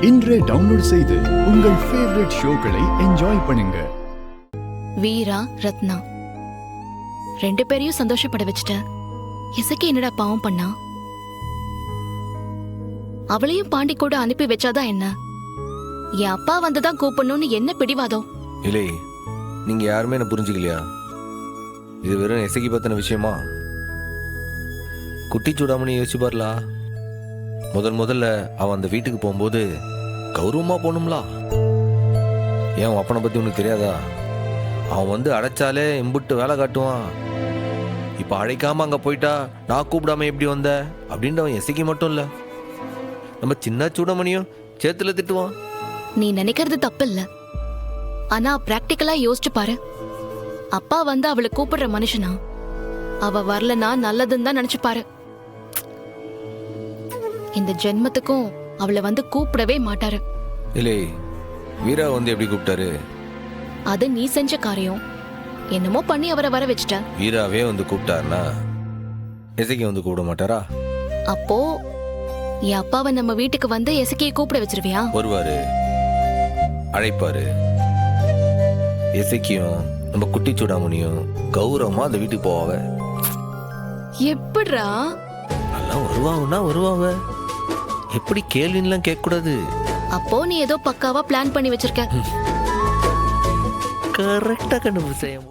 இன்றே டவுன்லோட் செய்து உங்கள் ஃபேவரட் ஷோக்களை என்ஜாய் பண்ணுங்க. வீரா, ரத்னா ரெண்டு பேரையும் சந்தோஷப்பட வச்சுட்ட. இசைக்கு என்னடா பாவம் பண்ணா? அவளையும் பாண்டி கூட அனுப்பி வச்சாதான் என்ன? என் அப்பா வந்துதான் கூப்பிடணும்னு என்ன பிடிவாதம்? இல்லை, நீங்க யாருமே என்ன புரிஞ்சுக்கலையா? இது வெறும் இசைக்கு பத்தின விஷயமா? குட்டி சூடாமணி யோசிச்சு பாருலா. முதல்ல அவன் அந்த வீட்டுக்கு போகும்போது கௌரவமா போகணும்லா. ஏன் அப்பனை பத்தி உனக்கு தெரியாதா? அவன் வந்து அடைச்சாலே இம்புட்டு வேலை காட்டுவான். இப்ப அழைக்காம அங்க போயிட்டா நான் கூப்பிடாம எப்படி வந்த அப்படின்ட்டு அவன் இசைக்கு மட்டும் இல்ல, நம்ம சின்ன சூடமணியும் சேத்துல திட்டுவான். நீ நினைக்கிறது தப்பு இல்ல, ஆனா பிராக்டிக்கலா யோசிச்சு பாரு. அப்பா வந்து அவளை கூப்பிடுற மனுஷனா? அவ வரலனா நல்லதுன்னு தான் நினைச்சு பாரு. இந்த ஜென்மத்துக்கும் அவளை வந்து கூப்பிடவே மாட்டாரு. இல்லை, வீரா வந்து எப்படி கூப்பிட்டாரு? அது நீ செஞ்ச காரியம். என்னமோ பண்ணி அவரை வர வச்சுட்ட. வீராவே வந்து கூப்பிட்டாருனா இசைக்கு வந்து கூப்பிட மாட்டாரா? அப்போ என் அப்பாவை நம்ம வீட்டுக்கு வந்து இசைக்கியை கூப்பிட வச்சிருவியா? வருவாரு, அழைப்பாரு. இசைக்கியும் நம்ம குட்டி சூடாமணியும் கௌரவமா அந்த வீட்டுக்கு போவாவ. எப்படிரா? எல்லாம் வருவாங்க. எப்படி கேள்வின்லாம் கேட்க கூடாது. அப்போ நீ ஏதோ பக்காவா பிளான் பண்ணி வச்சிருக்க. கரெக்டா கண்டுபிடிச்சேன்.